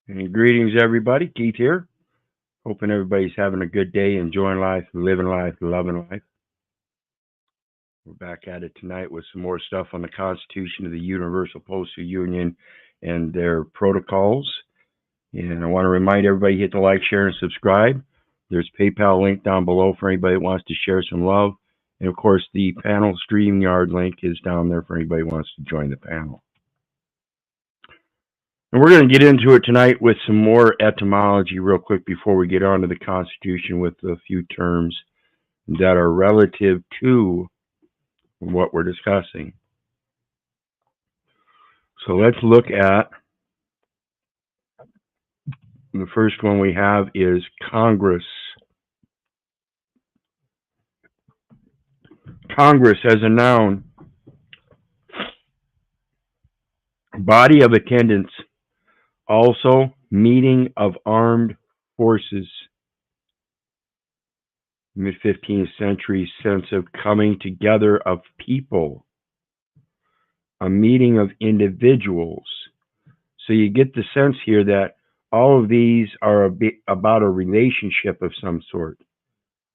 And greetings, everybody. Keith here. Hoping everybody's having a good day, enjoying life, living life, loving life. We're back at it tonight with some more stuff on the Constitution of the Universal Postal Union and their protocols. And I want to remind everybody, hit the like, share, and subscribe. There's a PayPal link down below for anybody that wants to share some love. And of course, the panel StreamYard link is down there for anybody who wants to join the panel. And we're going to get into it tonight with some more etymology real quick before we get on to the Constitution with a few terms that are relative to what we're discussing. So let's look at the first one we have is Congress. Congress as a noun, body of attendants, also meeting of armed forces. Mid-15th century sense of coming together of people, a meeting of individuals. So you get the sense here that all of these are about a relationship of some sort,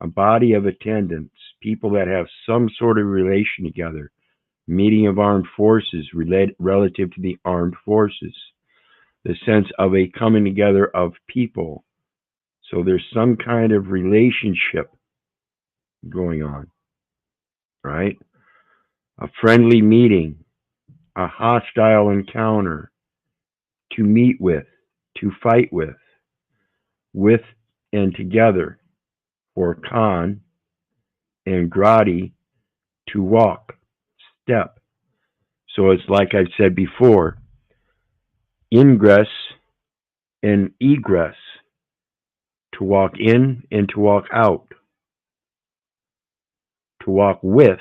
a body of attendants, people that have some sort of relation together, meeting of armed forces relative to the armed forces, the sense of a coming together of people. So there's some kind of relationship going on, right? A friendly meeting, a hostile encounter, to meet with, to fight with and together, or con, and gradi, to walk, step. So it's like I've said before, ingress and egress, to walk in and to walk out. To walk with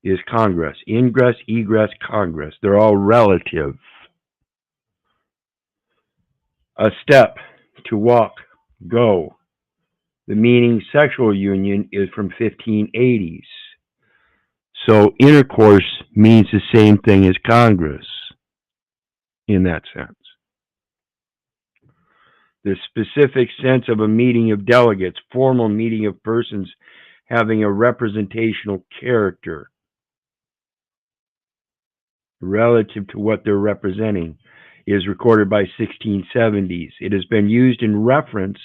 is congress. Ingress, egress, congress. They're all relative. A step, to walk, go. The meaning sexual union is from 1580s. So intercourse means the same thing as congress in that sense. The specific sense of a meeting of delegates, formal meeting of persons having a representational character relative to what they're representing, is recorded by 1670s. It has been used in reference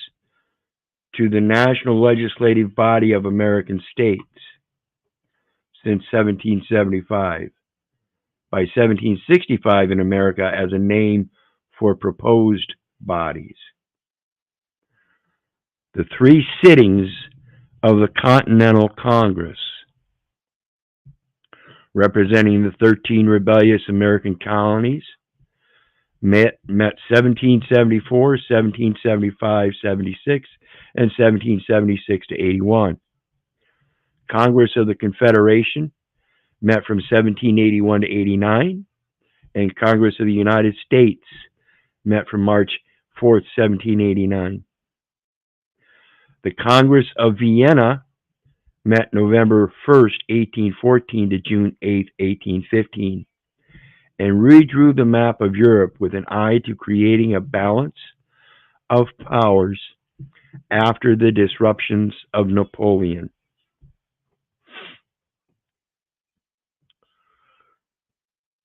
to the national legislative body of American states since 1775. By 1765 in America as a name for proposed bodies. The three sittings of the Continental Congress, representing the 13 rebellious American colonies, met 1774, 1775, 76, and 1776 to 81. Congress of the Confederation met from 1781 to 89, and Congress of the United States met from March 4th, 1789. The Congress of Vienna met November 1st, 1814 to June 8th, 1815, and redrew the map of Europe with an eye to creating a balance of powers after the disruptions of Napoleon.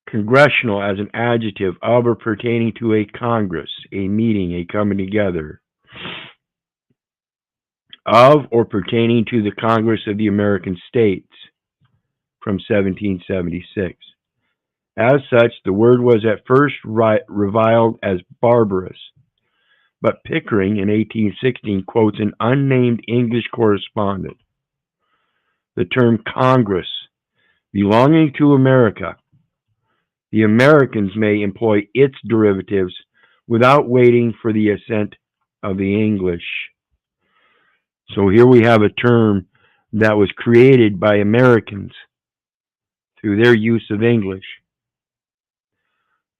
Congressional as an adjective of or pertaining to a Congress, a meeting, a coming together. Of or pertaining to the Congress of the American States from 1776. As such, the word was at first reviled as barbarous, but Pickering in 1816 quotes an unnamed English correspondent. The term Congress, belonging to America, the Americans may employ its derivatives without waiting for the assent of the English. So here we have a term that was created by Americans through their use of English.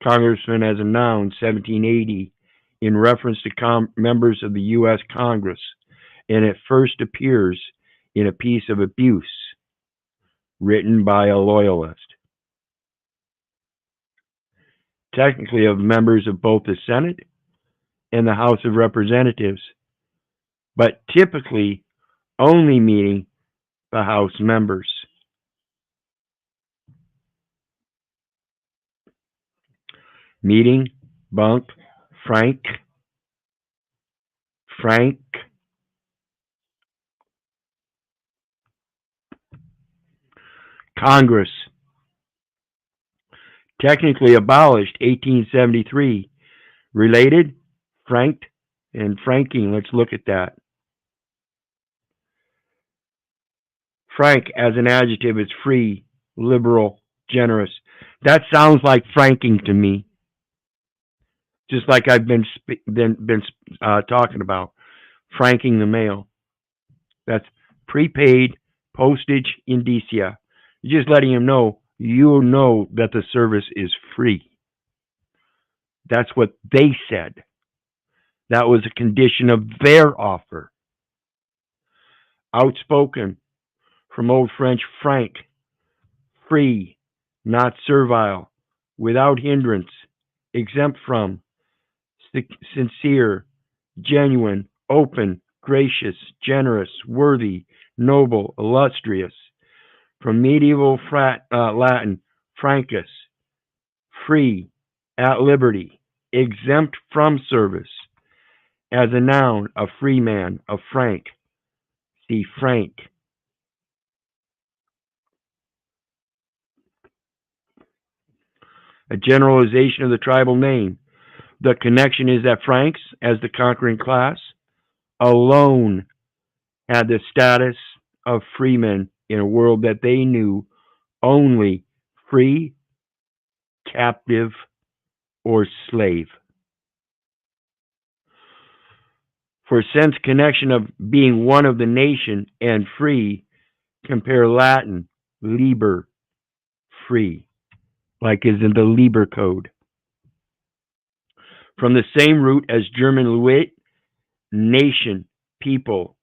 Congressman as a noun, 1780, in reference to members of the U.S. Congress, and it first appears in a piece of abuse written by a loyalist. Technically of members of both the Senate and the House of Representatives, but typically only meeting the House members. Meeting, bunk, Frank, Frank. Congress, technically abolished 1873. Related, franked, and franking. Let's look at that. Frank as an adjective is free, liberal, generous. That sounds like franking to me, just like I've been talking about franking the mail. That's prepaid postage indicia. You're just letting him know you know that the service is free. That's what they said. That was a condition of their offer. Outspoken, from Old French frank, free, not servile, without hindrance, exempt from, sincere, genuine, open, gracious, generous, worthy, noble, illustrious. From medieval Latin, francus, free, at liberty, exempt from service. As a noun, a free man, a frank. See frank. A generalization of the tribal name. The connection is that Franks, as the conquering class, alone had the status of freemen in a world that they knew only free, captive, or slave. For sense connection of being one of the nation and free, compare Latin, liber, free, like is in the Liber Code. From the same root as German Luit, nation, people.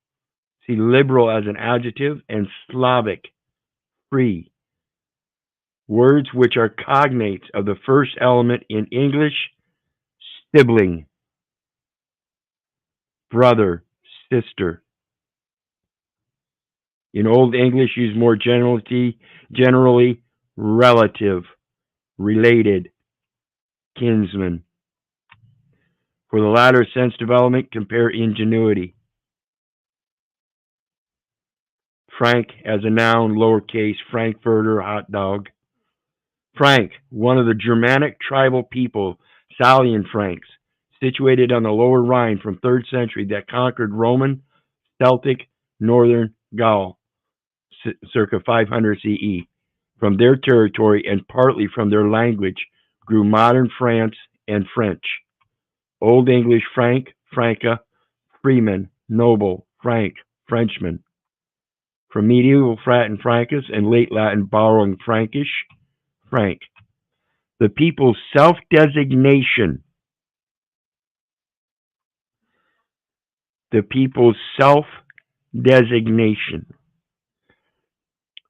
See liberal as an adjective and Slavic, free. Words which are cognates of the first element in English, sibling, brother, sister. In Old English, used more generally relative, related, kinsman. For the latter sense development, compare ingenuity. Frank as a noun, lowercase, Frankfurter, hot dog. Frank, one of the Germanic tribal people, Salian Franks, situated on the lower Rhine from 3rd century that conquered Roman, Celtic, Northern Gaul, circa 500 CE. From their territory and partly from their language grew modern France and French. Old English Frank, Franca, freeman, noble, Frank, Frenchman. From medieval Latin Francus and late Latin borrowing Frankish, Frank. The people's self-designation. The people's self-designation.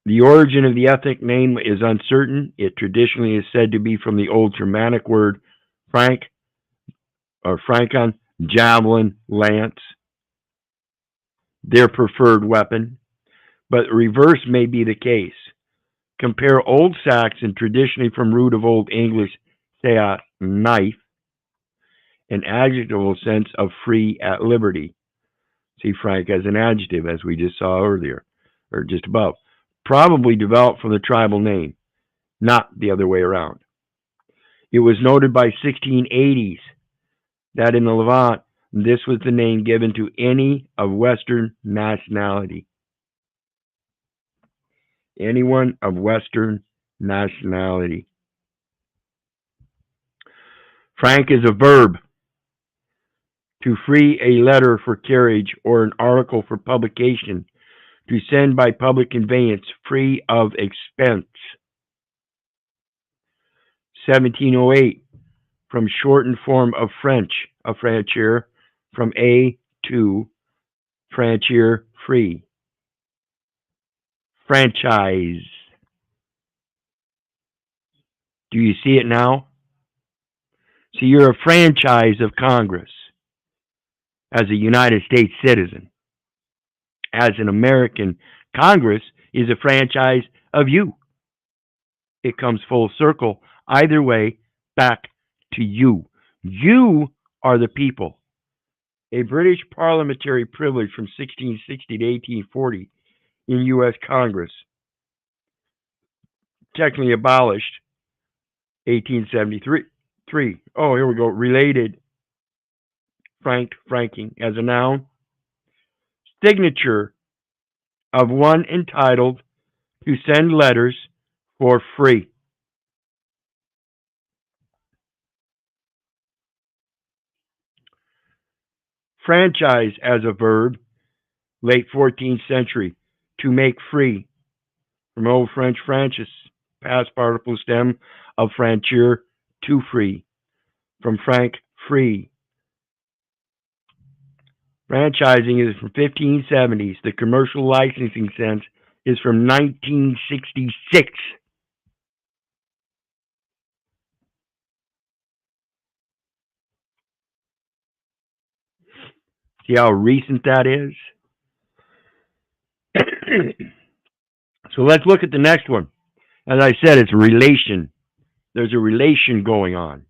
The origin of the ethnic name is uncertain. It traditionally is said to be from the Old Germanic word frank or frankon, javelin, lance, their preferred weapon, but the reverse may be the case. Compare Old Saxon, traditionally from root of Old English, seat, knife, an adjectival sense of free at liberty. See frank as an adjective, as we just saw earlier, or just above. Probably developed from the tribal name, not the other way around. It was noted by 1680s that in the Levant, this was the name given to any of Western nationality. Anyone of Western nationality. Frank is a verb. To free a letter for carriage or an article for publication. To send by public conveyance free of expense. 1708. From shortened form of French, affranchir, from a to franchir, free. Franchise. Do you see it now? So you're a franchise of Congress. as a United States citizen, as an American. Congress is a franchise of you. It comes full circle either way back to you. You are the people. A British parliamentary privilege from 1660 to 1840 in U.S. Congress, technically abolished 1873. Oh, here we go. Related, franking as a noun. Signature of one entitled to send letters for free. Franchise as a verb, late 14th century, to make free. From Old French franchise, past participle stem of franchir, to free. From franc, free. Franchising is from 1570s. The commercial licensing sense is from 1966. See how recent that is? So let's look at the next one. As I said, it's relation. There's a relation going on.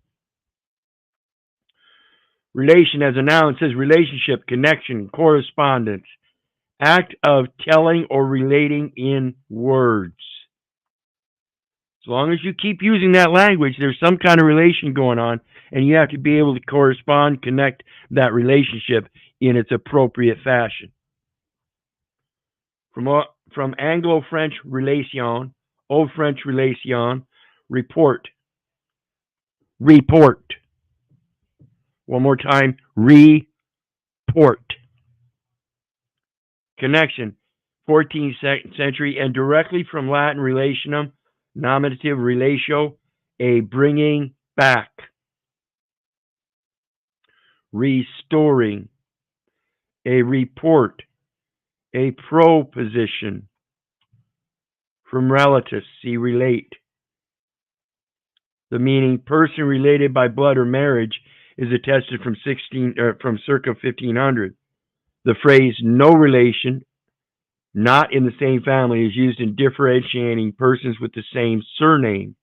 Relation as a noun says relationship, connection, correspondence, act of telling or relating in words. As long as you keep using that language, there's some kind of relation going on, and you have to be able to correspond, connect that relationship in its appropriate fashion. From Anglo-French relation, Old French relation, report. Report. One more time, report. Connection, 14th century, and directly from Latin relationum, nominative relatio, a bringing back. Restoring, a report, a proposition. From relatus, see relate. The meaning person related by blood or marriage is attested from circa 1500. The phrase no relation, not in the same family, is used in differentiating persons with the same surname.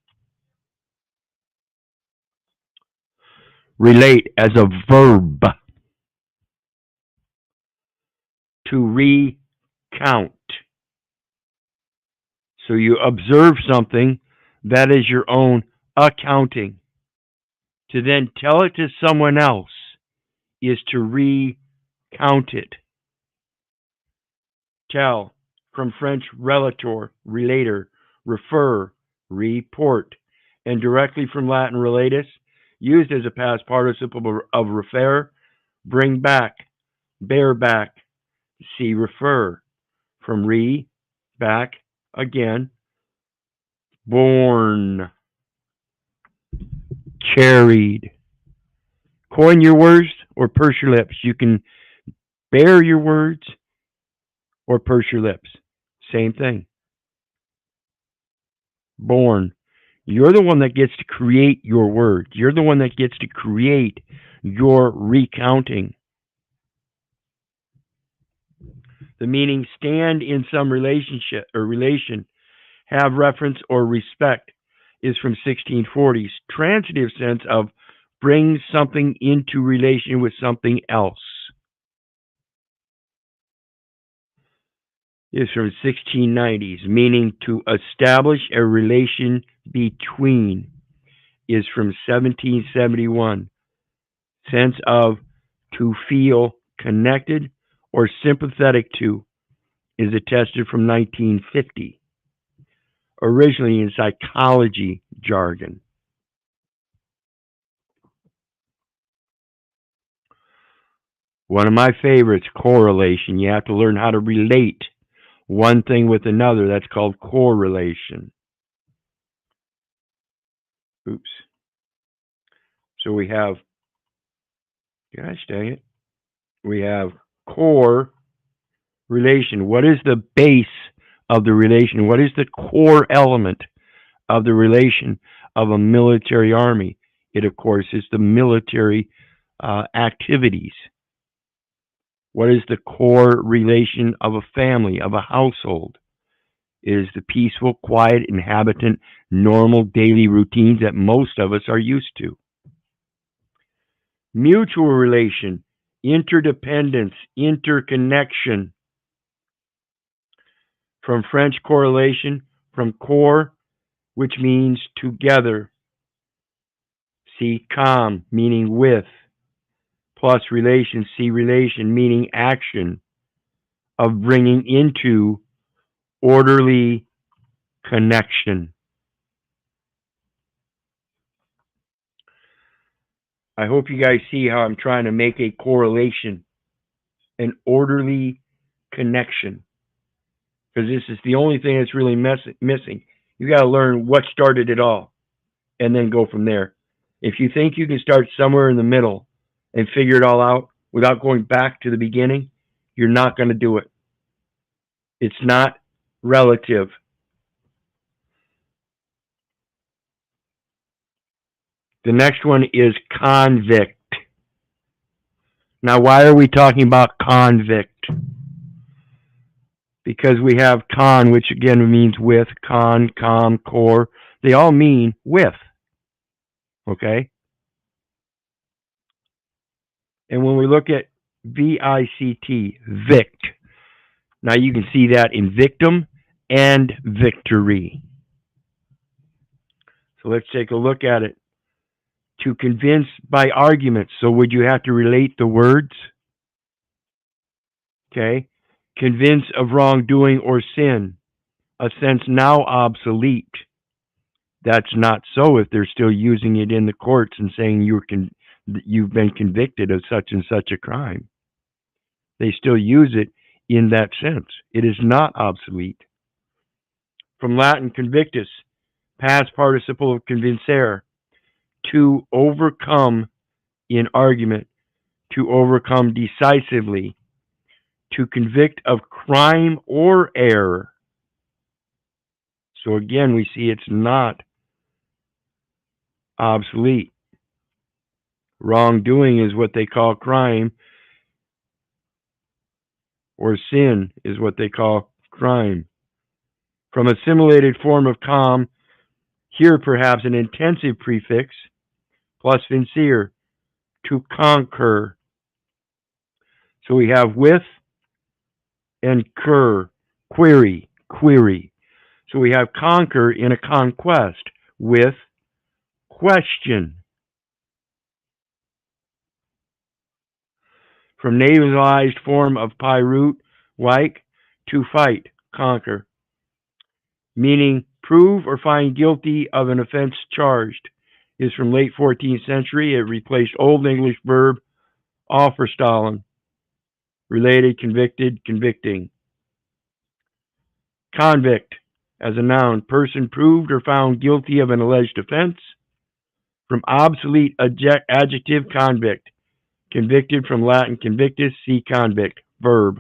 Relate as a verb. To recount. So you observe something, that is your own accounting. To then tell it to someone else is to recount it. Tell, from French relator, relator, refer, report, and directly from Latin relatus, used as a past participle of refer, bring back, bear back, see refer. From back, again, born, carried. Coin your words or purse your lips. You can bear your words or purse your lips. Same thing. Born. You're the one that gets to create your words. You're the one that gets to create your recounting. The meaning stand in some relationship or relation, have reference or respect is from 1640s. Transitive sense of bring something into relation with something else is from 1690s. Meaning to establish a relation between is from 1771. Sense of to feel connected or sympathetic to is attested from 1950. Originally in psychology jargon. One of my favorites, correlation. You have to learn how to relate one thing with another. That's called correlation. Oops. So we have, gosh dang it, we have core relation. What is the base of the relation? What is the core element of the relation of a military army? It, of course, is the military activities. What is the core relation of a family, of a household? It is the peaceful, quiet inhabitant, normal daily routines that most of us are used to. Mutual relation, interdependence, interconnection. From French correlation, from core, which means together. See com, meaning with, plus relation, see relation, meaning action, of bringing into orderly connection. I hope you guys see how I'm trying to make a correlation, an orderly connection, because this is the only thing that's really missing. You got to learn what started it all and then go from there. If you think you can start somewhere in the middle and figure it all out without going back to the beginning, you're not going to do it. It's not relative. The next one is convict. Now, why are we talking about convict? Because we have con, which again means with, con, com, core. They all mean with. Okay? And when we look at V-I-C-T, vict, now you can see that in victim and victory. So let's take a look at it. To convince by arguments. So would you have to relate the words? Okay. Convince of wrongdoing or sin. A sense now obsolete. That's not so if they're still using it in the courts and saying you've been convicted of such and such a crime. They still use it in that sense. It is not obsolete. From Latin convictus, past participle of convincere, to overcome in argument, to overcome decisively, to convict of crime or error. So again, we see it's not obsolete. Wrongdoing is what they call crime, or sin is what they call crime. From assimilated form of com, here perhaps an intensive prefix, plus vincere, to conquer. So we have with and cur, query. So we have conquer in a conquest with question. From nasalized form of pi root, like, to fight, conquer. Meaning prove or find guilty of an offense charged. Is from late 14th century. It replaced Old English verb offerstallen. Related, convicted, convicting. Convict, as a noun, person proved or found guilty of an alleged offense. From obsolete adjective, convict. Convicted from Latin convictus, see convict, verb.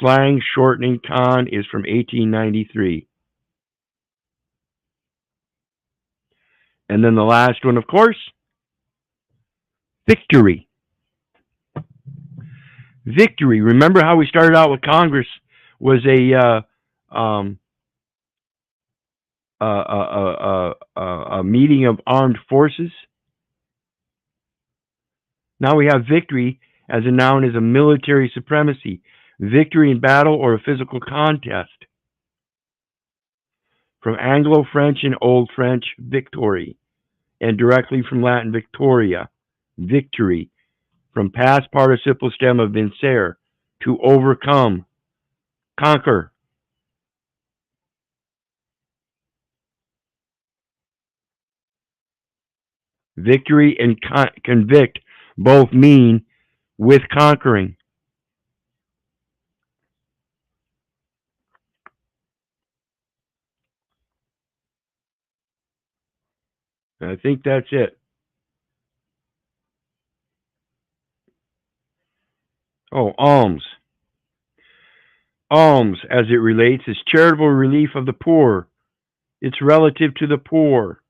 Slang shortening con is from 1893. And then the last one, of course, victory. Victory. Remember how we started out with Congress was a meeting of armed forces? Now we have victory as a noun is a military supremacy. Victory in battle or a physical contest. From Anglo-French and Old French, victory, and directly from Latin victoria, victory, from past participle stem of vincere, to overcome, conquer. Victory and convict both mean with conquering. I think that's it. Oh, alms. Alms, as it relates, is charitable relief of the poor. It's relative to the poor,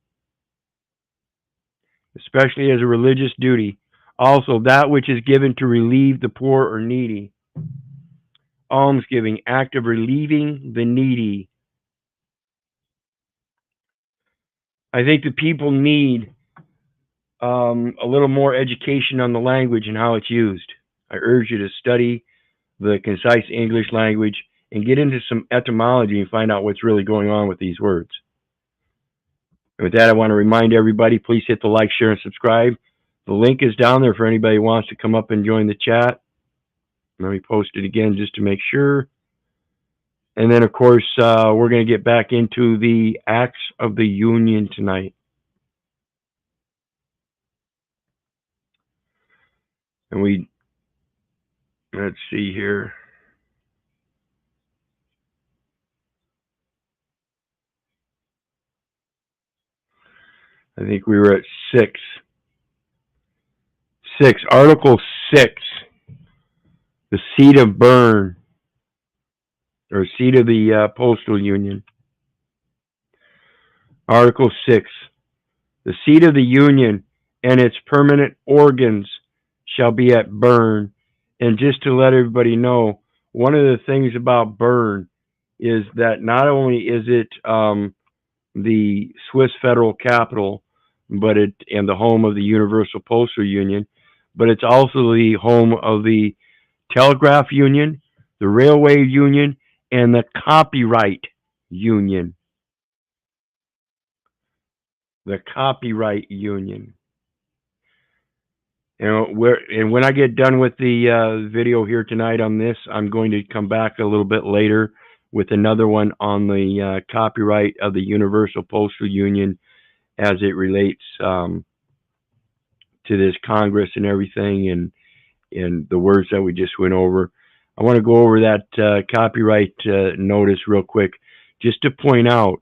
especially as a religious duty. Also, that which is given to relieve the poor or needy. Almsgiving, act of relieving the needy. I think the people need a little more education on the language and how it's used. I urge you to study the concise English language and get into some etymology and find out what's really going on with these words. And with that, I want to remind everybody, please hit the like, share, and subscribe. The link is down there for anybody who wants to come up and join the chat. Let me post it again just to make sure. And then, of course, we're going to get back into the Acts of the Union tonight. And let's see here. I think we were at 6. Article 6, the seat of Bern, or seat of the Postal Union. Article 6, the seat of the Union and its permanent organs shall be at Bern. And just to let everybody know, one of the things about Bern is that not only is it the Swiss federal capital, and the home of the Universal Postal Union, but it's also the home of the Telegraph Union, the Railway Union, and the Copyright Union. The Copyright Union. And when I get done with the video here tonight on this, I'm going to come back a little bit later with another one on the copyright of the Universal Postal Union as it relates to this Congress and everything, and the words that we just went over. I want to go over that copyright notice real quick, just to point out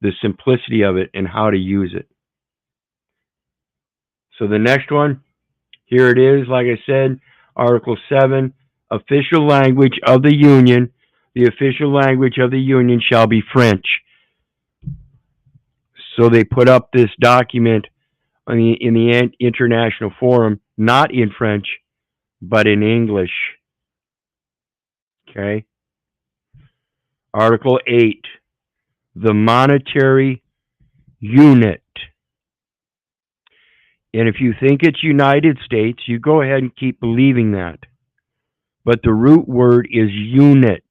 the simplicity of it and how to use it. So the next one, here it is, like I said, Article 7, official language of the Union. The official language of the Union shall be French. So they put up this document in the International Forum, not in French, but in English. Okay. Article 8, the monetary unit. And if you think it's United States, you go ahead and keep believing that. But the root word is unit.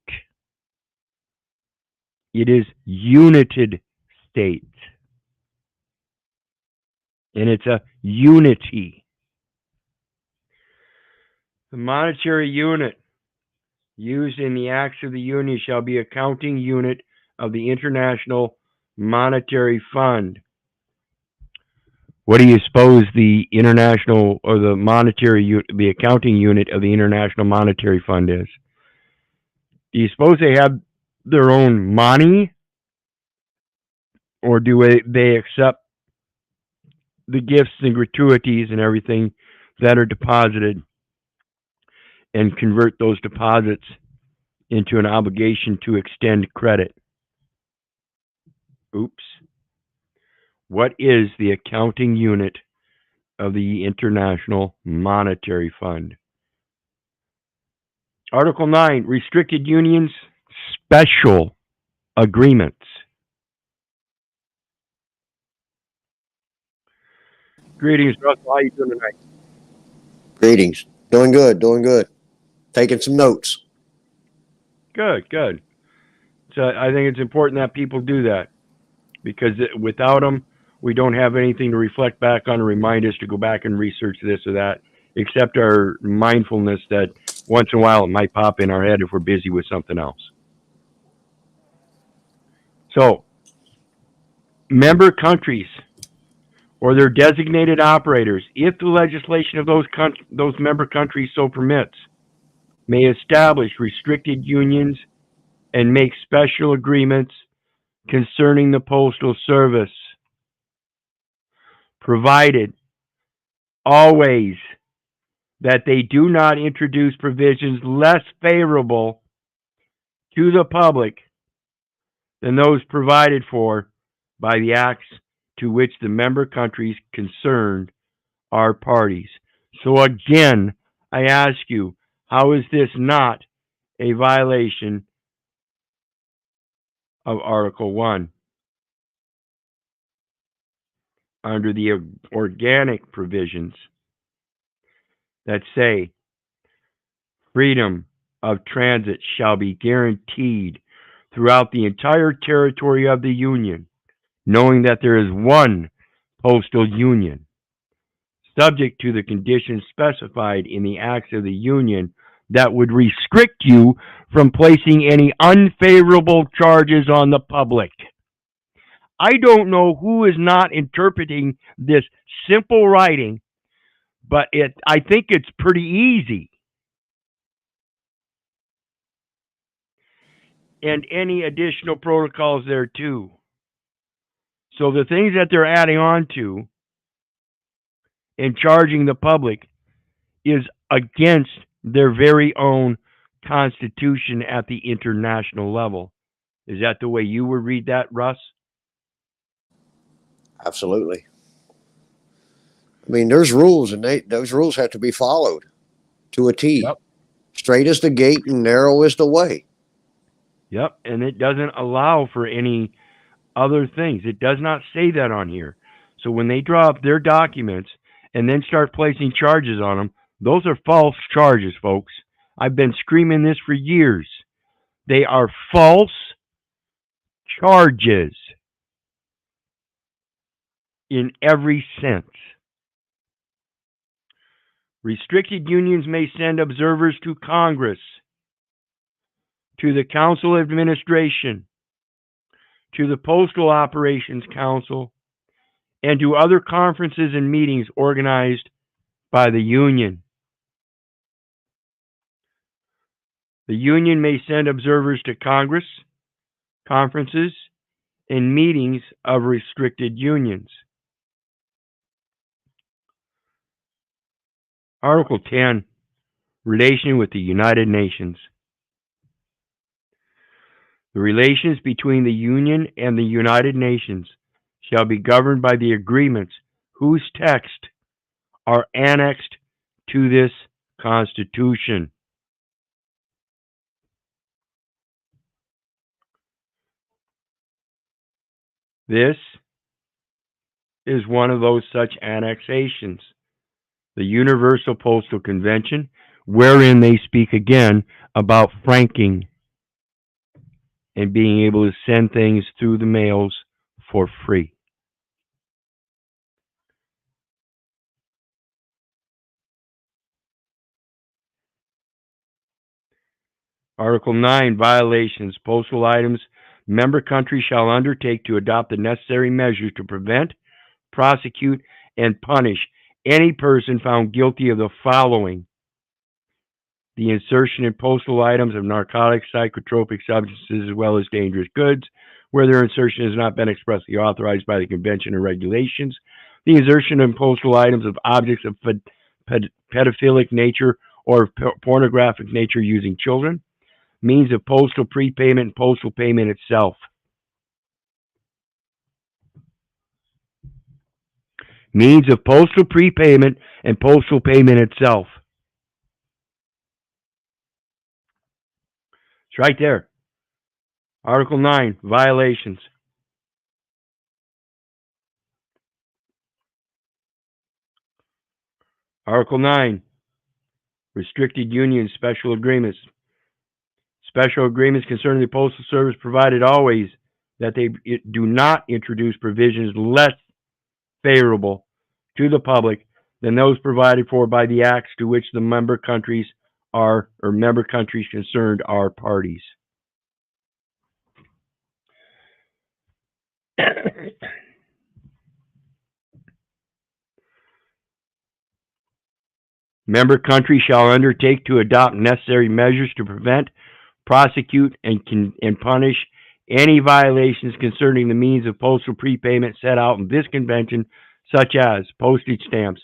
It is United States. And it's a unity. The monetary unit used in the Acts of the Union shall be accounting unit of the International Monetary Fund. What do you suppose the international or the accounting unit of the International Monetary Fund is? Do you suppose they have their own money, or do they accept the gifts and gratuities and everything that are deposited and convert those deposits into an obligation to extend credit? Oops. What is the accounting unit of the International Monetary Fund? Article 9, restricted unions, special agreements. Greetings, Russell. How you doing tonight? Greetings. Doing good, doing good. Taking some notes. Good, good. So I think it's important that people do that, because without them, we don't have anything to reflect back on or remind us to go back and research this or that, except our mindfulness that once in a while it might pop in our head if we're busy with something else. So, member countries or their designated operators, if the legislation of those member countries so permits, may establish restricted unions and make special agreements concerning the postal service, provided always that they do not introduce provisions less favorable to the public than those provided for by the acts to which the member countries concerned are parties. So again, I ask you, how is this not a violation of Article 1 under the organic provisions that say freedom of transit shall be guaranteed throughout the entire territory of the Union, knowing that there is one postal union, subject to the conditions specified in the acts of the Union that would restrict you from placing any unfavorable charges on the public. I don't know who is not interpreting this simple writing, but I think it's pretty easy. And any additional protocols there too. So the things that they're adding on to and charging the public is against their very own constitution at the international level. Is that the way you would read that, Russ? Absolutely. I mean, there's rules, and those rules have to be followed to a T. Yep. Straight is the gate and narrow is the way. Yep. And it doesn't allow for any other things. It does not say that on here. So when they draw up their documents and then start placing charges on them, those are false charges, folks. I've been screaming this for years. They are false charges in every sense. Restricted unions may send observers to Congress, to the Council of Administration, to the Postal Operations Council, and to other conferences and meetings organized by the union. The union may send observers to Congress, conferences, and meetings of restricted unions. Article 10, relation with the United Nations. The relations between the Union and the United Nations shall be governed by the agreements whose text are annexed to this Constitution. This is one of those such annexations. The Universal Postal Convention, wherein they speak again about franking and being able to send things through the mails for free. Article 9, violations. Postal items. Member countries shall undertake to adopt the necessary measures to prevent, prosecute, and punish any person found guilty of the following: the insertion in postal items of narcotics, psychotropic substances, as well as dangerous goods, where their insertion has not been expressly authorized by the convention or regulations; the insertion in postal items of objects of pedophilic nature or pornographic nature using children; means of postal prepayment and postal payment itself. Means of postal prepayment and postal payment itself. It's right there. Article 9, violations. Article 9, restricted unions, special agreements. Special agreements concerning the Postal Service provided always that they do not introduce provisions less favorable to the public than those provided for by the acts to which the member countries are, or member countries concerned are parties. Member countries shall undertake to adopt necessary measures to prevent, prosecute, and punish any violations concerning the means of postal prepayment set out in this convention, such as postage stamps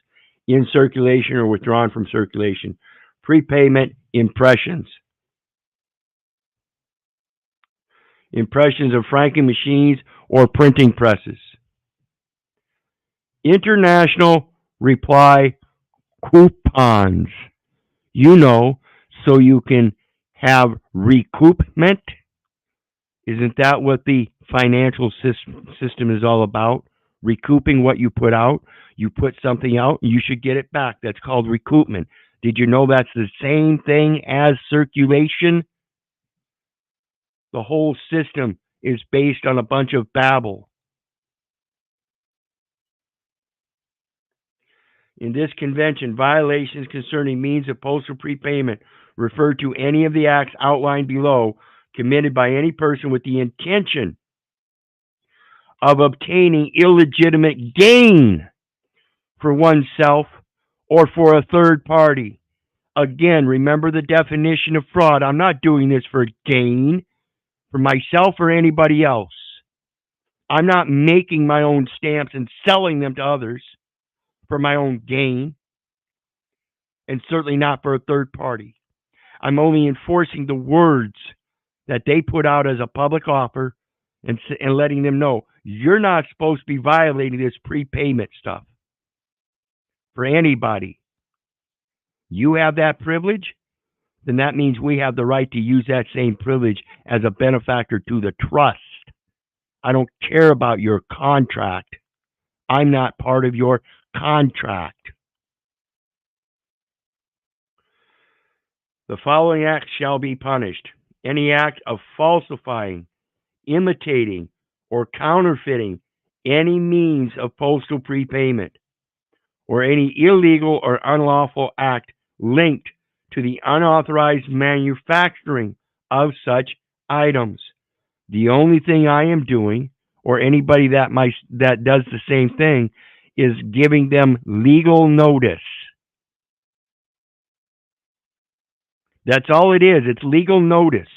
in circulation or withdrawn from circulation, prepayment impressions, impressions of franking machines or printing presses, international reply coupons. You know, so you can have recoupment. Isn't that what the financial system is all about? Recouping what you put out. You put something out, you should get it back. That's called recoupment. Did you know that's the same thing as circulation? The whole system is based on a bunch of babble. In this convention, violations concerning means of postal prepayment refer to any of the acts outlined below committed by any person with the intention of obtaining illegitimate gain for oneself or for a third party. Again, remember the definition of fraud. I'm not doing this for gain for myself or anybody else. I'm not making my own stamps and selling them to others for my own gain, and certainly not for a third party. I'm only enforcing the words that they put out as a public offer and letting them know you're not supposed to be violating this prepayment stuff for anybody. You have that privilege, then that means we have the right to use that same privilege as a benefactor to the trust. I don't care about your contract. I'm not part of your contract. The following acts shall be punished. Any act of falsifying, imitating, or counterfeiting any means of postal prepayment, or any illegal or unlawful act linked to the unauthorized manufacturing of such items. The only thing I am doing, or anybody that does the same thing, is giving them legal notice. That's all it is. It's legal notice.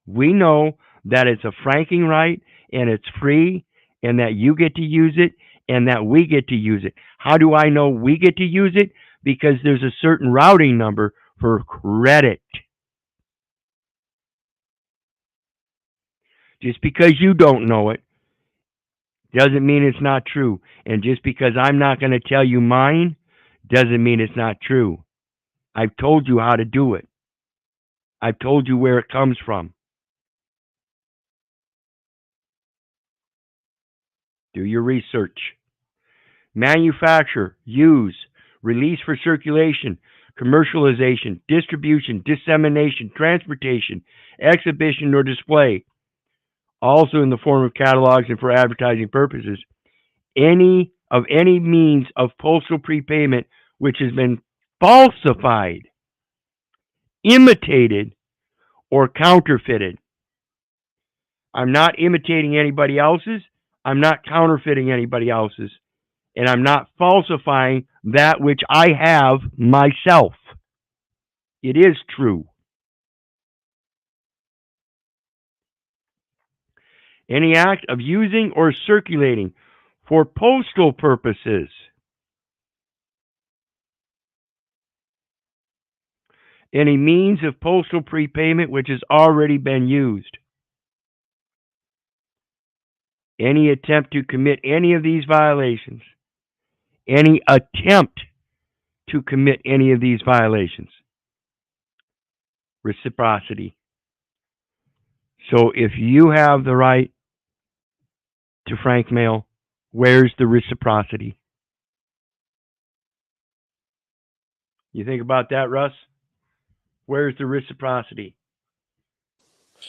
We know that it's a franking right and it's free and that you get to use it and that we get to use it. How do I know we get to use it? Because there's a certain routing number for credit. Just because you don't know it doesn't mean it's not true. And just because I'm not going to tell you mine doesn't mean it's not true. I've told you how to do it. I've told you where it comes from. Do your research. Manufacture, use, release for circulation, commercialization, distribution, dissemination, transportation, exhibition, or display, also in the form of catalogs and for advertising purposes, any means of postal prepayment which has been falsified, imitated, or counterfeited. I'm not imitating anybody else's. I'm not counterfeiting anybody else's. And I'm not falsifying that which I have myself. It is true. Any act of using or circulating for postal purposes. Any means of postal prepayment which has already been used. Any attempt to commit any of these violations. Any attempt to commit any of these violations. Reciprocity. So if you have the right to frank mail, where's the reciprocity? You think about that, Russ? Where's the reciprocity?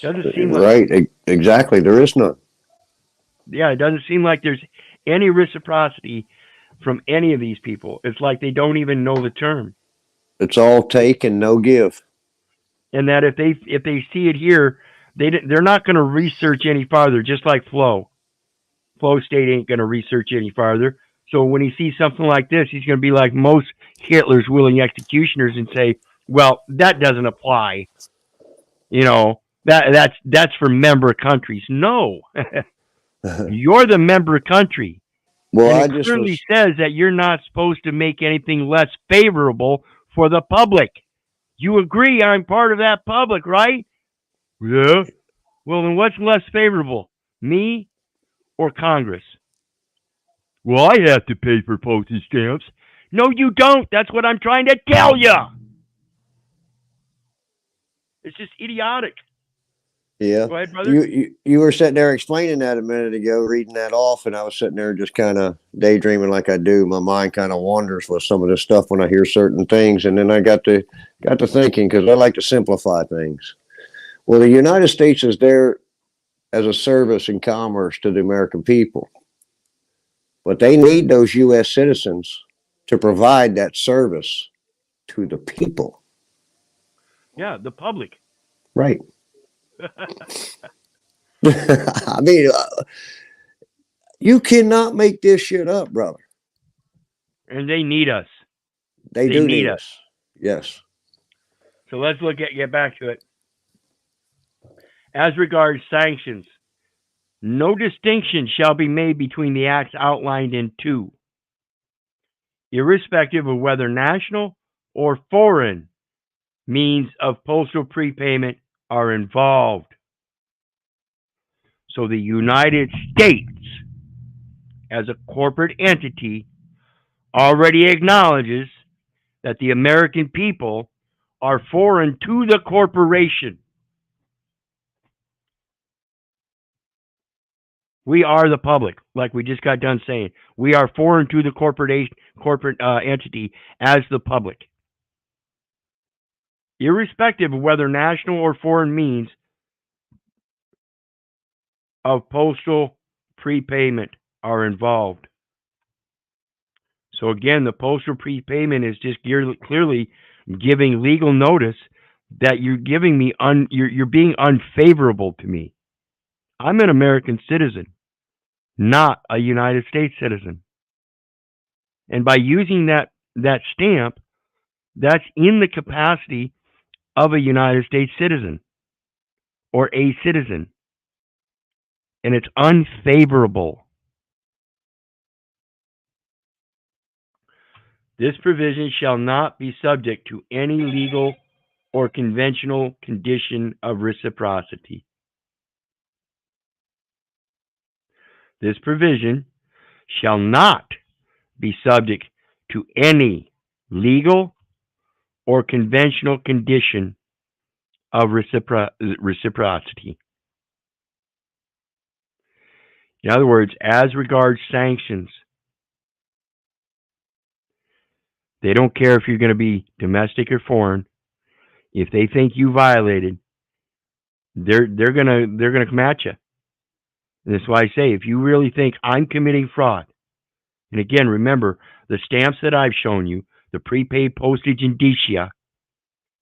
Doesn't seem like right. Exactly. There is none. it doesn't seem like there's any reciprocity from any of these people. It's like they don't even know the term. It's all take and no give. And that if they see it here, they're not going to research any farther. Just like Flo State ain't going to research any farther. So when he sees something like this, he's going to be like most Hitler's willing executioners and say, "Well, that doesn't apply." You know, that's for member countries. No, you're the member country. Well, And it clearly says that you're not supposed to make anything less favorable for the public. You agree I'm part of that public, right? Yeah. Well, then what's less favorable? Me or Congress? Well, I have to pay for postage stamps. No, you don't. That's what I'm trying to tell you. It's just idiotic. Yeah. Go ahead, brother. You were sitting there explaining that a minute ago, reading that off, and I was sitting there just kind of daydreaming like I do. My mind kind of wanders with some of this stuff when I hear certain things, and then I got to thinking because I like to simplify things. Well, the United States is there as a service and commerce to the American people, but they need those U.S. citizens to provide that service to the people. Yeah, the public. Right. I mean, you cannot make this shit up, brother. And they need us. They They do need need us. us. Yes. So let's get back to it. As regards sanctions, no distinction shall be made between the acts outlined in 2, irrespective of whether national or foreign means of postal prepayment are involved. So the United States, as a corporate entity, already acknowledges that the American people are foreign to the corporation. We are the public, like we just got done saying. We are foreign to the corporate entity as the public, irrespective of whether national or foreign means of postal prepayment are involved. So again, the postal prepayment is just clearly giving legal notice that you're giving me you're being unfavorable to me. I'm an American citizen, not a United States citizen. And by using that stamp, that's in the capacity of a United States citizen or a citizen, and it's unfavorable. This provision shall not be subject to any legal or conventional condition of reciprocity. This provision shall not be subject to any legal or conventional condition of reciprocity. In other words, as regards sanctions, they don't care if you're going to be domestic or foreign. If they think you violated, they're gonna come at you. And that's why I say, if you really think I'm committing fraud, and again, remember the stamps that I've shown you, the prepaid postage indicia,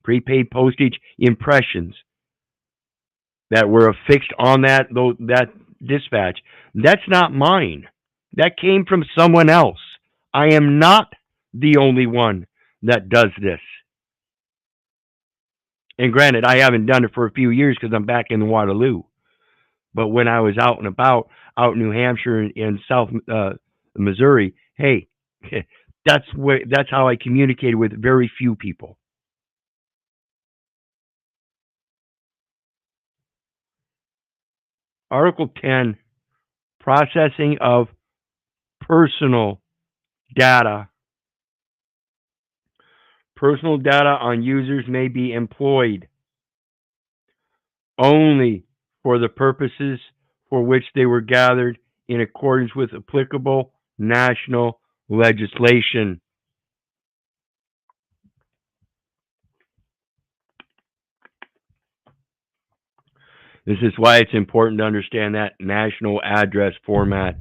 prepaid postage impressions that were affixed on that dispatch. That's not mine. That came from someone else. I am not the only one that does this. And granted, I haven't done it for a few years because I'm back in Waterloo. But when I was out and about, out in New Hampshire and South Missouri, hey, that's how I communicated with very few people. Article 10, processing of personal data. Personal data on users may be employed only for the purposes for which they were gathered in accordance with applicable national legislation. This is why it's important to understand that national address format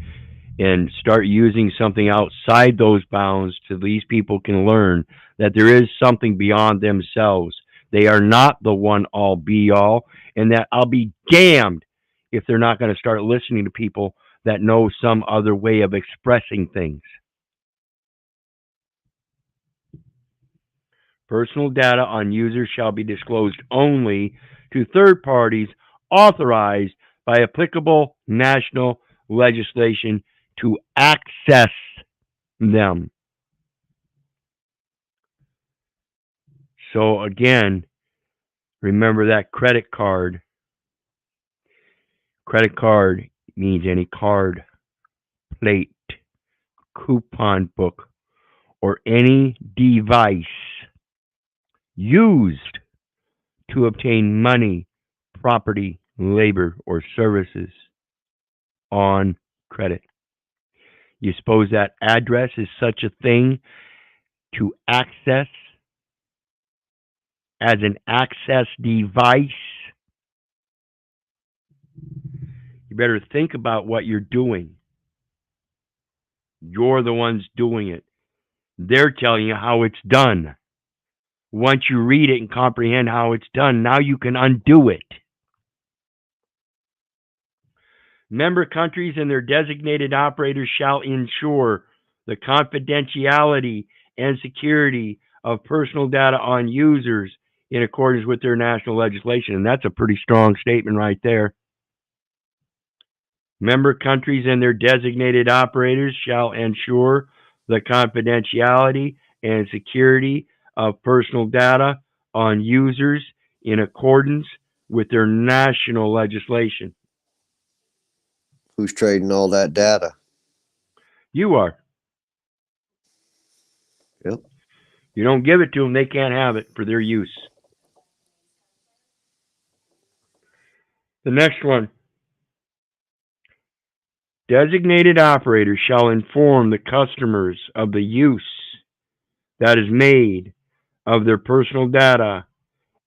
and start using something outside those bounds so these people can learn that there is something beyond themselves. They are not the one all be all, and that I'll be damned if they're not going to start listening to people that know some other way of expressing things. Personal data on users shall be disclosed only to third parties authorized by applicable national legislation to access them. So again, remember that credit card. Credit card means any card, plate, coupon book, or any device used to obtain money, property, labor, or services on credit. You suppose that address is such a thing to access as an access device? You better think about what you're doing. You're the ones doing it. They're telling you how it's done. Once you read it and comprehend how it's done, now you can undo it. Member countries and their designated operators shall ensure the confidentiality and security of personal data on users in accordance with their national legislation. And that's a pretty strong statement right there. Member countries and their designated operators shall ensure the confidentiality and security of personal data on users in accordance with their national legislation. Who's trading all that data? You are. Yep. You don't give it to them, they can't have it for their use. The next one. Designated operators shall inform the customers of the use that is made of their personal data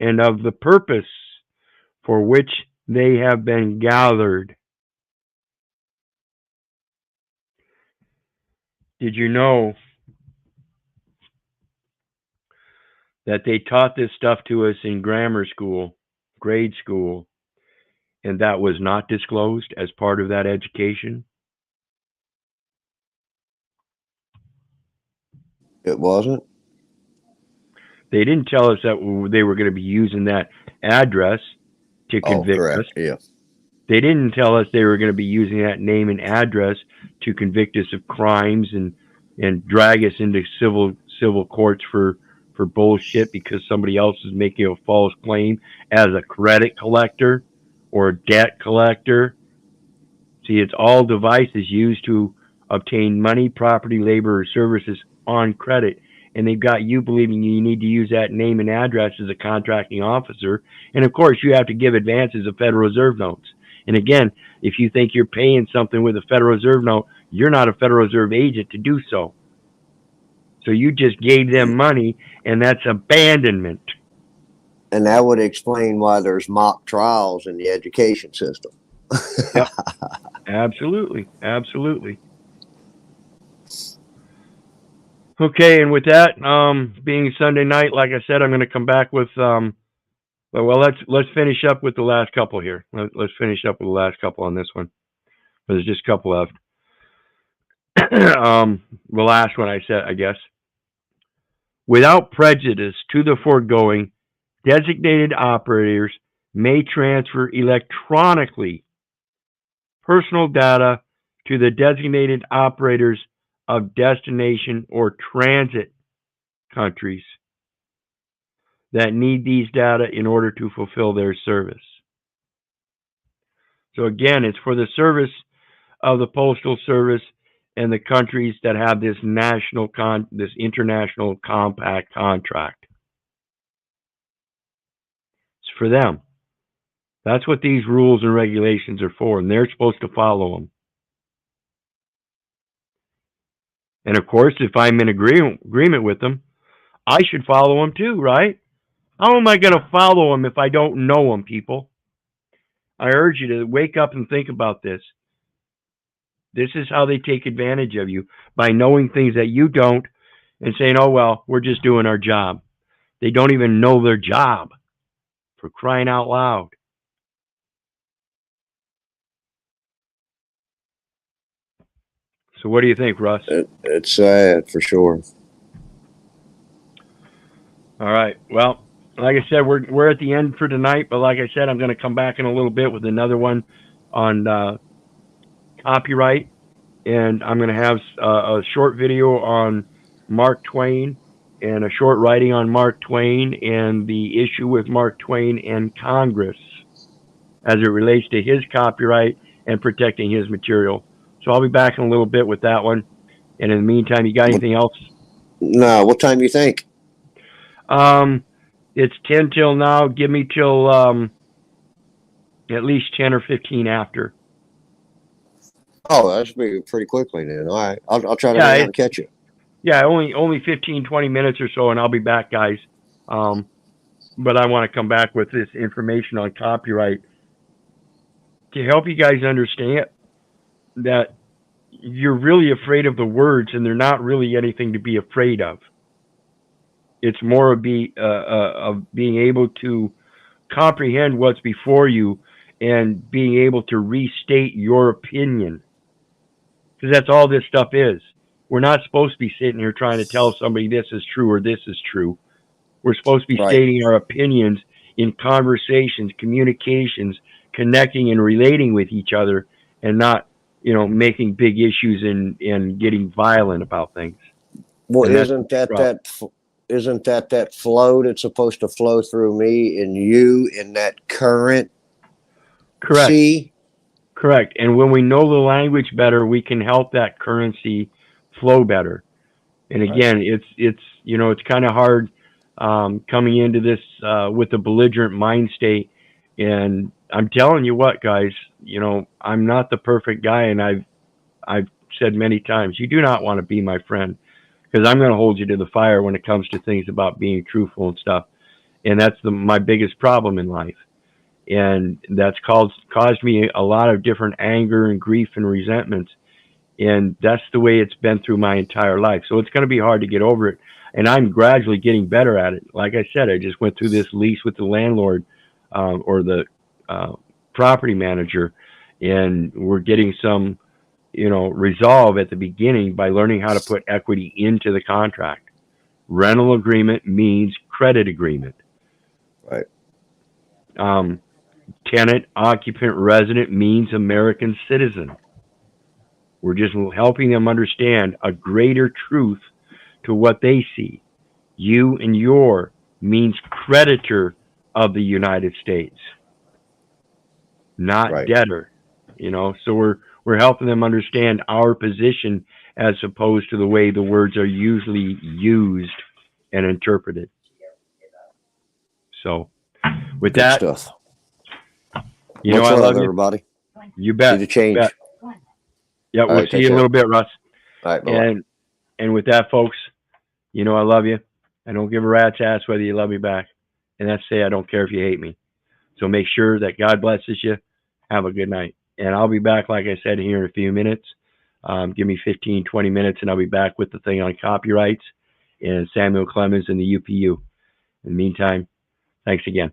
and of the purpose for which they have been gathered. Did you know that they taught this stuff to us in grammar school, grade school, and that was not disclosed as part of that education? It wasn't? They didn't tell us that they were going to be using that address to convict correct. us. Yeah. They didn't tell us they were going to be using that name and address to convict us of crimes and drag us into civil courts for bullshit because somebody else is making a false claim as a credit collector or a debt collector. See, it's all devices used to obtain money, property, labor, or services on credit. And they've got you believing you need to use that name and address as a contracting officer. And of course, you have to give advances of Federal Reserve notes. And again, if you think you're paying something with a Federal Reserve note, you're not a Federal Reserve agent to do so. So you just gave them money, and that's abandonment. And that would explain why there's mock trials in the education system. Yep. Absolutely. Absolutely. Okay, and with that, being Sunday night, like I said, I'm going to come back with well, let's finish up with the last couple here. Let's finish up with the last couple on this one. There's just a couple left. The last one I said, I guess. Without prejudice to the foregoing, designated operators may transfer electronically personal data to the designated operators of destination or transit countries that need these data in order to fulfill their service. So again, it's for the service of the Postal Service and the countries that have this this international compact contract. It's for them. That's what these rules and regulations are for, and they're supposed to follow them. And of course, if I'm in agreement with them, I should follow them too, right? How am I going to follow them if I don't know them, people? I urge you to wake up and think about this. This is how they take advantage of you, by knowing things that you don't and saying, oh, well, we're just doing our job. They don't even know their job, for crying out loud. So what do you think, Russ? It's sad for sure. All right. Well, like I said, we're at the end for tonight, but like I said, I'm going to come back in a little bit with another one on copyright, and I'm going to have a short video on Mark Twain and a short writing on Mark Twain and the issue with Mark Twain and Congress as it relates to his copyright and protecting his material. So I'll be back in a little bit with that one. And in the meantime, you got anything else? No, what time you think? It's 10 till now. Give me till at least 10 or 15 after. Oh, that should be pretty quickly then. All right, I'll try to Yeah, hang out it's and catch you. yeah, only 15, 20 minutes or so, and I'll be back, guys. Um, but I want to come back with this information on copyright to help you guys understand that you're really afraid of the words, and they're not really anything to be afraid of. It's more of being able to comprehend what's before you and being able to restate your opinion, because that's all this stuff is. We're not supposed to be sitting here trying to tell somebody this is true or this is true. We're supposed to be Right. stating our opinions in conversations, communications, connecting and relating with each other, and not, making big issues and getting violent about things. Well, And that's isn't the that problem. isn't that flow that's supposed to flow through me and you in that current? Correct. See, Correct. And when we know the language better, we can help that currency flow better. And right? again, it's kind of hard coming into this with a belligerent mind state. And I'm telling you what, guys, I'm not the perfect guy, and I've said many times, you do not want to be my friend, because I'm going to hold you to the fire when it comes to things about being truthful and stuff. And that's my biggest problem in life. And that's caused me a lot of different anger and grief and resentments. And that's the way it's been through my entire life. So it's going to be hard to get over it. And I'm gradually getting better at it. Like I said, I just went through this lease with the landlord or the uh, property manager, and we're getting some, resolve at the beginning by learning how to put equity into the contract. Rental agreement means credit agreement. Right. Um, Tenant, occupant, resident means American citizen. We're just helping them understand a greater truth to what they see. You and your means creditor of the United States, not Right. debtor. So we're helping them understand our position as opposed to the way the words are usually used and interpreted. So with Good that, stuff. Much I love love, you. everybody. You Need a bet. You bet. change. Yeah, All we'll right. see Take you in a care. little bit, Russ. All right. Bye bye. And with that, folks, I love you. I don't give a rat's ass whether you love me back. And that's say I don't care if you hate me. So make sure that God blesses you. Have a good night. And I'll be back, like I said, here in a few minutes. Give me 15, 20 minutes, and I'll be back with the thing on copyrights and Samuel Clemens and the UPU. In the meantime, thanks again.